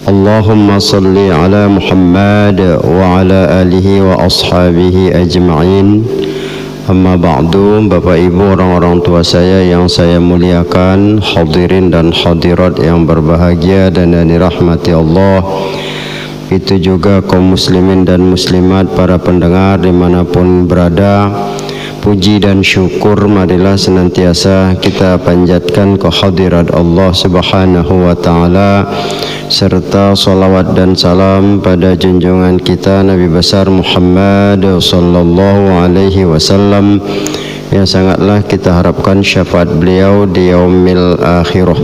Allahumma salli ala Muhammad wa ala alihi wa ashabihi ajma'in. Amma ba'du. Bapak ibu, orang-orang tua saya yang saya muliakan, hadirin dan hadirat yang berbahagia dan yang dirahmati Allah, itu juga kaum muslimin dan muslimat, para pendengar dimanapun berada, puji dan syukur marilah senantiasa kita panjatkan ke hadirat Allah Subhanahu wa ta'ala, serta salawat dan salam pada junjungan kita Nabi besar Muhammad sallallahu alaihi wasallam, yang sangatlah kita harapkan syafaat beliau di yaumil akhirah.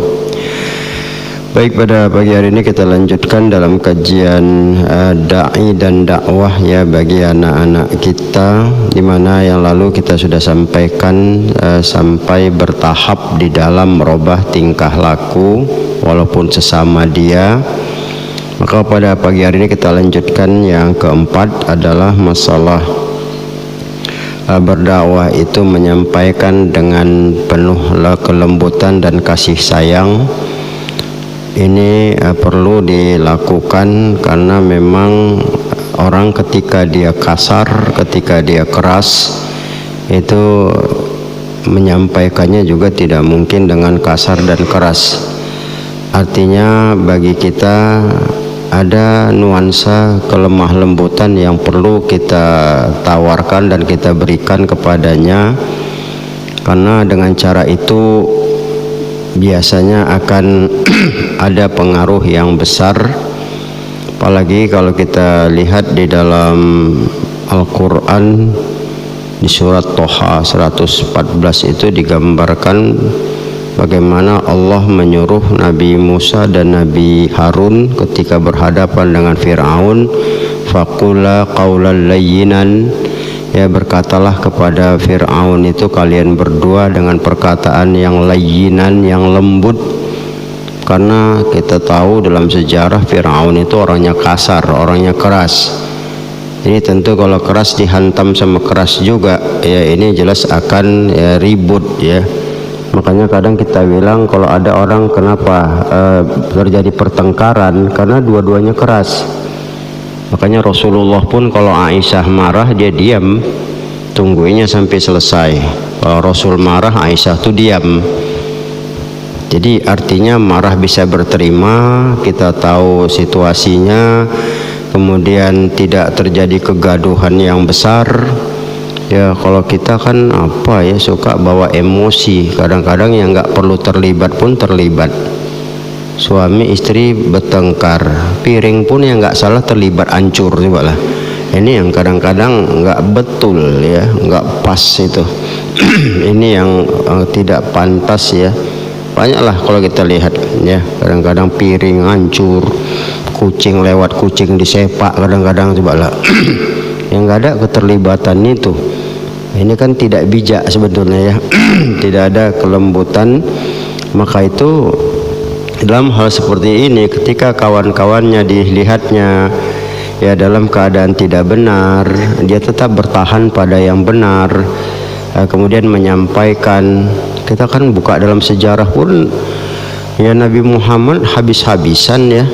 Baik, pada pagi hari ini kita lanjutkan dalam kajian da'i dan dakwah ya bagi anak-anak kita, di mana yang lalu kita sudah sampaikan sampai bertahap di dalam merubah tingkah laku walaupun sesama dia. Maka pada pagi hari ini kita lanjutkan yang keempat, adalah masalah berdakwah itu menyampaikan dengan penuh kelembutan dan kasih sayang. Ini perlu dilakukan karena memang orang ketika dia kasar, ketika dia keras, itu menyampaikannya juga tidak mungkin dengan kasar dan keras. Artinya bagi kita ada nuansa kelemah lembutan yang perlu kita tawarkan dan kita berikan kepadanya, karena dengan cara itu biasanya akan ada pengaruh yang besar. Apalagi kalau kita lihat di dalam Al-Quran di surat Toha 114 itu digambarkan bagaimana Allah menyuruh Nabi Musa dan Nabi Harun ketika berhadapan dengan Fir'aun, faqula qawlan layyinan, ya, berkatalah kepada Fir'aun itu kalian berdua dengan perkataan yang layyinan, yang lembut. Karena kita tahu dalam sejarah Fir'aun itu orangnya kasar, orangnya keras. Ini tentu kalau keras dihantam sama keras juga, ya ini jelas akan ribut ya. Makanya kadang kita bilang kalau ada orang kenapa terjadi pertengkaran, karena dua-duanya keras. Makanya Rasulullah pun kalau Aisyah marah dia diam, tungguinya sampai selesai. Kalau Rasul marah, Aisyah tuh diam. Jadi artinya marah bisa berterima, kita tahu situasinya, kemudian tidak terjadi kegaduhan yang besar. Ya kalau kita kan suka bawa emosi, kadang-kadang yang nggak perlu terlibat pun terlibat. Suami istri bertengkar, piring pun yang nggak salah terlibat, hancur juga lah. Ini yang kadang-kadang nggak betul ya, nggak pas itu. Ini yang tidak pantas ya. Banyaklah kalau kita lihat ya, kadang-kadang piring hancur, kucing lewat kucing disepak kadang-kadang coba lah. Yang nggak ada keterlibatan itu. Ini kan tidak bijak sebetulnya ya. Tidak ada kelembutan. Maka itu dalam hal seperti ini, ketika kawan-kawannya dilihatnya ya dalam keadaan tidak benar, dia tetap bertahan pada yang benar, kemudian menyampaikan. Kita kan buka dalam sejarah pun ya, Nabi Muhammad habis-habisan ya,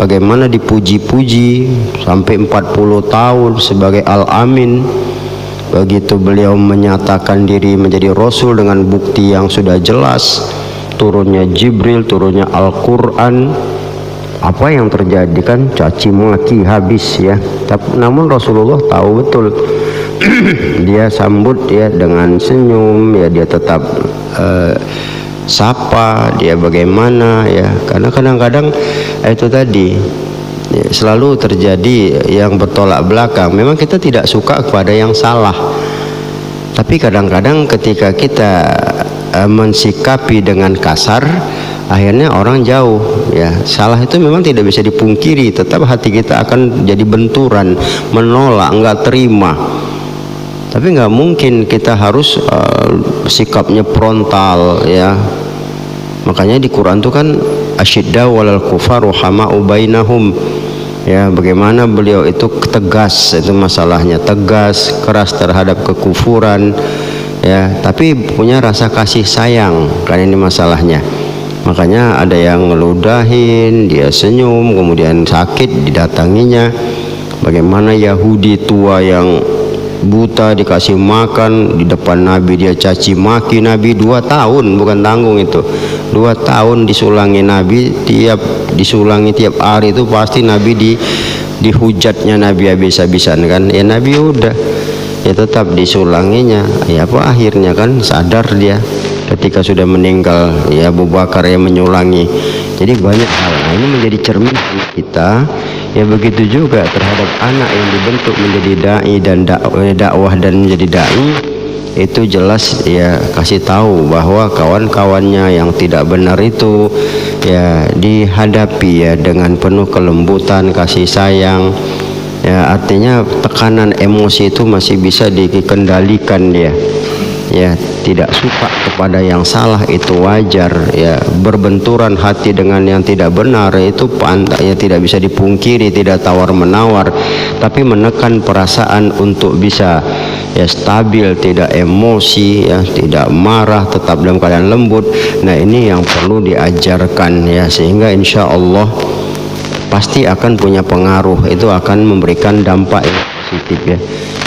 bagaimana dipuji-puji sampai 40 tahun sebagai Al-Amin. Begitu beliau menyatakan diri menjadi Rasul dengan bukti yang sudah jelas, turunnya Jibril, turunnya Al-Quran, apa yang terjadi kan caci maki habis ya. Namun Rasulullah tahu betul. Dia sambut ya dengan senyum ya, dia tetap sapa dia bagaimana ya, karena kadang-kadang itu tadi ya, selalu terjadi yang bertolak belakang. Memang kita tidak suka kepada yang salah, tapi kadang-kadang ketika kita mensikapi dengan kasar, akhirnya orang jauh ya. Salah itu memang tidak bisa dipungkiri, tetap hati kita akan jadi benturan, menolak, enggak terima. Tapi nggak mungkin kita harus sikapnya frontal ya. Makanya di Quran itu kan asyidda walal kufar ruhama'u bainahum ya, bagaimana beliau itu tegas, itu masalahnya tegas, keras terhadap kekufuran ya, tapi punya rasa kasih sayang, kan ini masalahnya. Makanya ada yang ngeludahin, dia senyum, kemudian sakit didatanginya. Bagaimana Yahudi tua yang buta dikasih makan di depan Nabi, dia caci maki Nabi 2 tahun, bukan tanggung itu. 2 tahun disulangi Nabi, disulangi tiap hari itu pasti Nabi dihujatnya Nabi habis-habisan kan. Ya Nabi udah, ya tetap disulanginya. Ya apa akhirnya kan sadar dia ketika sudah meninggal, ya Abu Bakar yang menyulangi. Jadi banyak hal. Nah, ini menjadi cermin kita. Ya begitu juga terhadap anak yang dibentuk menjadi dai dan dakwah dan menjadi dai, itu jelas ya kasih tahu bahwa kawan-kawannya yang tidak benar itu ya dihadapi ya dengan penuh kelembutan, kasih sayang. Ya artinya tekanan emosi itu masih bisa dikendalikan dia. Ya tidak suka kepada yang salah itu wajar, ya berbenturan hati dengan yang tidak benar itu ya tidak bisa dipungkiri, tidak tawar menawar, tapi menekan perasaan untuk bisa ya stabil, tidak emosi, ya tidak marah, tetap dalam keadaan lembut. Nah ini yang perlu diajarkan ya, sehingga insya Allah pasti akan punya pengaruh, itu akan memberikan dampak yang positif ya.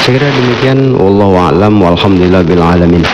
Saya kira demikian, wallahu a'lam, walhamdulillah bil alamin.